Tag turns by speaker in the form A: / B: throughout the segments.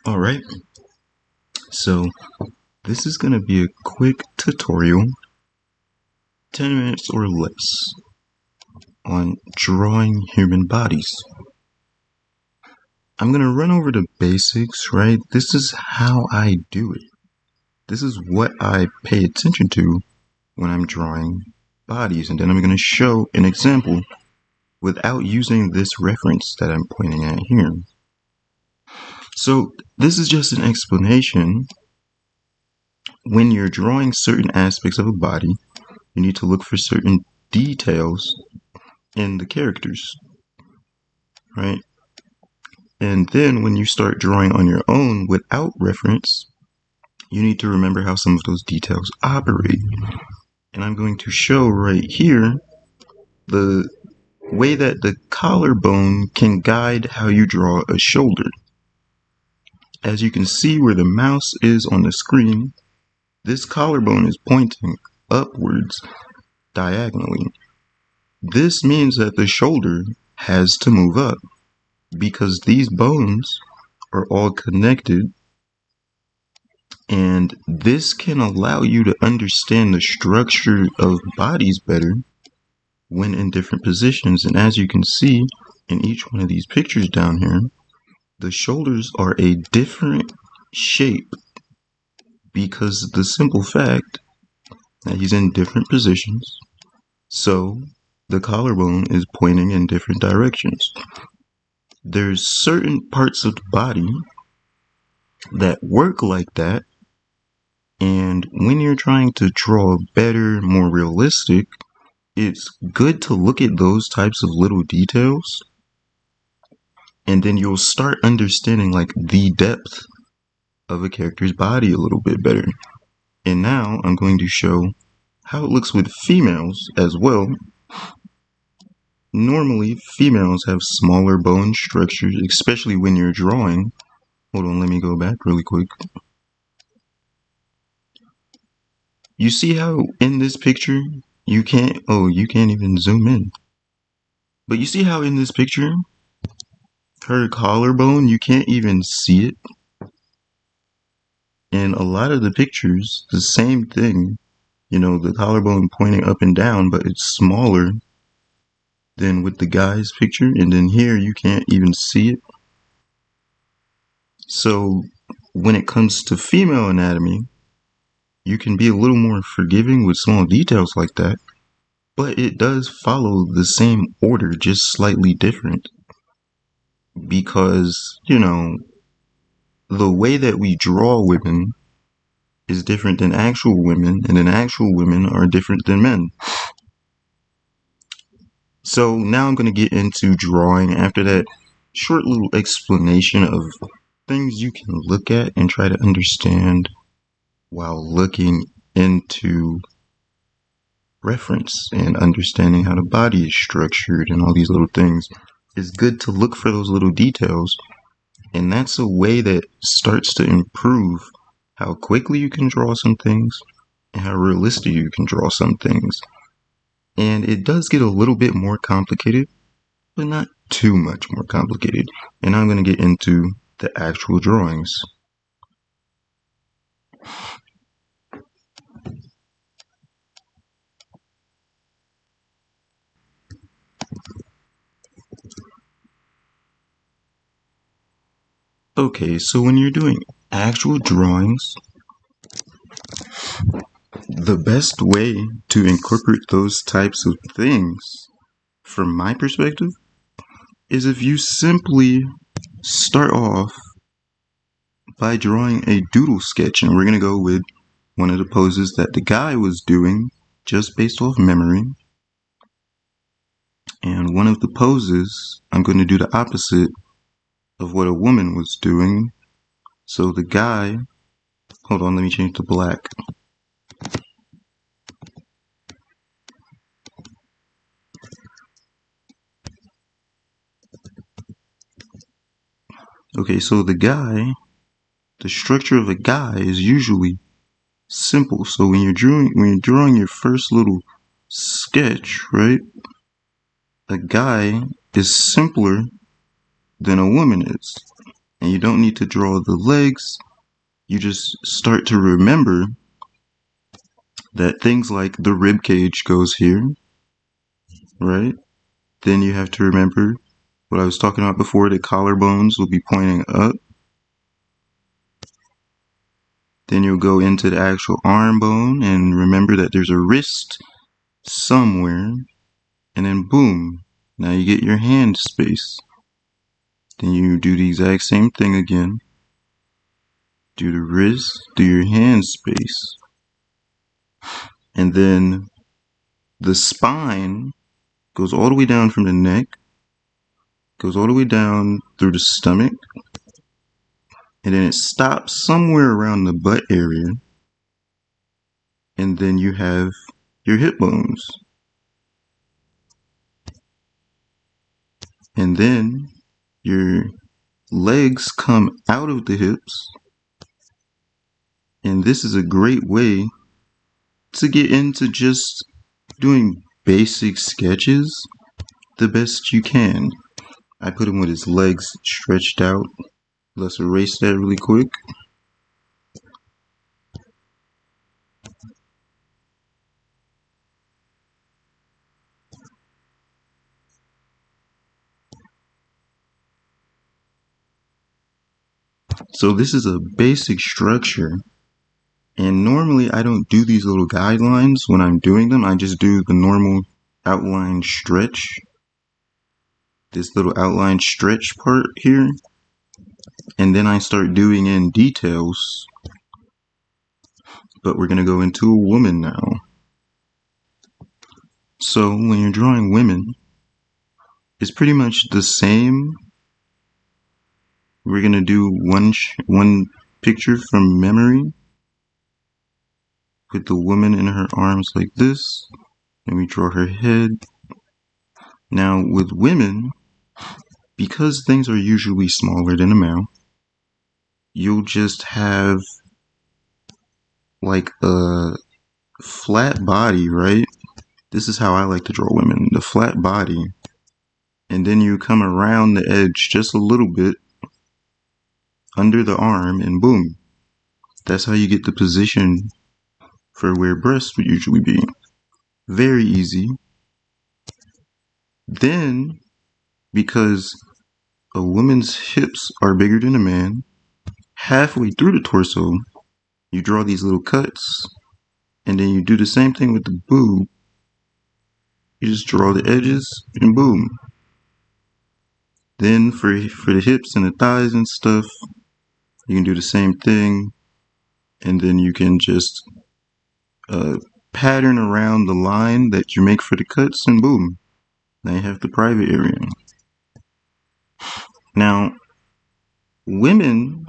A: Alright, so this is going to be a quick tutorial, 10 minutes or less, on drawing human bodies. I'm going to run over the basics, right? This is how I do it. This is what I pay attention to when I'm drawing bodies, and then I'm going to show an example without using this reference that I'm pointing at here. So this is just an explanation. When you're drawing certain aspects of a body, you need to look for certain details in the characters, right? And then when you start drawing on your own without reference, you need to remember how some of those details operate. And I'm going to show right here the way that the collarbone can guide how you draw a shoulder. As you can see where the mouse is on the screen, this collarbone is pointing upwards diagonally. This means that the shoulder has to move up because these bones are all connected, and this can allow you to understand the structure of bodies better when in different positions. And as you can see in each one of these pictures down here, the shoulders are a different shape because of the simple fact that he's in different positions. So the collarbone is pointing in different directions. There's certain parts of the body that work like that, and when you're trying to draw better, more realistic, it's good to look at those types of little details, and then you'll start understanding like the depth of a character's body a little bit better. And now I'm going to show how it looks with females as well. Normally, females have smaller bone structures, especially when you're drawing. Hold on, let me go back really quick. You see how in this picture, you can't even zoom in. But you see how in this picture, her collarbone, you can't even see it. In a lot of the pictures, the same thing, the collarbone pointing up and down, but it's smaller than with the guy's picture. And then here, you can't even see it. So when it comes to female anatomy, you can be a little more forgiving with small details like that, but it does follow the same order, just slightly different. Because, the way that we draw women is different than actual women, and then actual women are different than men. So now I'm going to get into drawing after that short little explanation of things you can look at and try to understand while looking into reference and understanding how the body is structured and all these little things. It's good to look for those little details, and that's a way that starts to improve how quickly you can draw some things and how realistic you can draw some things. And it does get a little bit more complicated, but not too much more complicated. And I'm going to get into the actual drawings. Okay, so when you're doing actual drawings, the best way to incorporate those types of things, from my perspective, is if you simply start off by drawing a doodle sketch. And we're going to go with one of the poses that the guy was doing just based off memory. And one of the poses, I'm going to do the opposite of what a woman was doing. So the guy, hold on, let me change to black. Okay, so the structure of a guy is usually simple. So when you're drawing your first little sketch, right, a guy is simpler than a woman is. and you don't need to draw the legs. You just start to remember that things like the rib cage goes here, right? Then you have to remember what I was talking about before, the collarbones will be pointing up. Then you'll go into the actual arm bone and remember that there's a wrist somewhere, and then boom, now you get your hand space. Then you do the exact same thing again. Do the wrist, do your hand space. And then the spine goes all the way down from the neck, goes all the way down through the stomach, and then it stops somewhere around the butt area. And then you have your hip bones. And then your legs come out of the hips. And this is a great way to get into just doing basic sketches the best you can. I put him with his legs stretched out. Let's erase that really quick. So this is a basic structure, and normally I don't do these little guidelines when I'm doing them. I just do the normal outline stretch, this little outline stretch part here, and then I start doing in details. But we're going to go into a woman now. So when you're drawing women, it's pretty much the same. We're going to do one picture from memory with the woman in her arms like this, and we draw her head. Now with women, because things are usually smaller than a male, you'll just have like a flat body, right? This is how I like to draw women, the flat body. And then you come around the edge just a little bit under the arm, and boom. That's how you get the position for where breasts would usually be. Very easy. Then, because a woman's hips are bigger than a man, halfway through the torso, you draw these little cuts, and then you do the same thing with the boob. You just draw the edges, and boom. Then for the hips and the thighs and stuff, you can do the same thing, and then you can just pattern around the line that you make for the cuts, and boom, now you have the private area. Now, women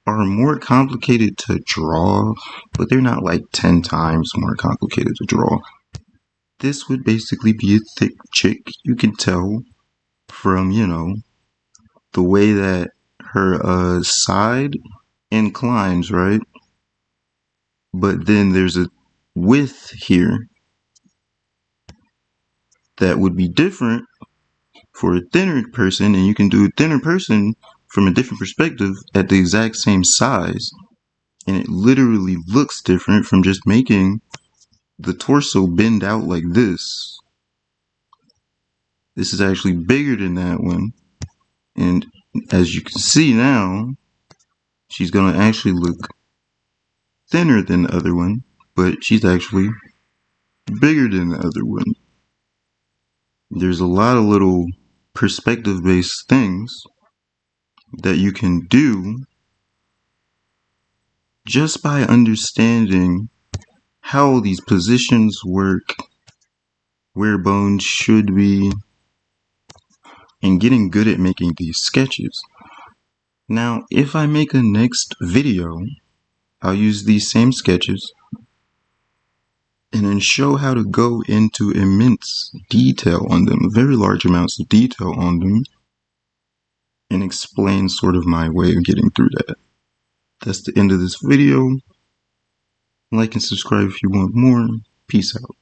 A: are more complicated to draw, but they're not like 10 times more complicated to draw. This would basically be a thick chick. You can tell from, the way that her side inclines, right? But then there's a width here that would be different for a thinner person, and you can do a thinner person from a different perspective at the exact same size, and it literally looks different from just making the torso bend out like this. This is actually bigger than that one, and as you can see now, she's going to actually look thinner than the other one, but she's actually bigger than the other one. There's a lot of little perspective-based things that you can do just by understanding how these positions work, where bones should be, and getting good at making these sketches. Now, if I make a next video, I'll use these same sketches and then show how to go into immense detail on them, very large amounts of detail on them, and explain sort of my way of getting through that. That's the end of this video. Like and subscribe if you want more. Peace out.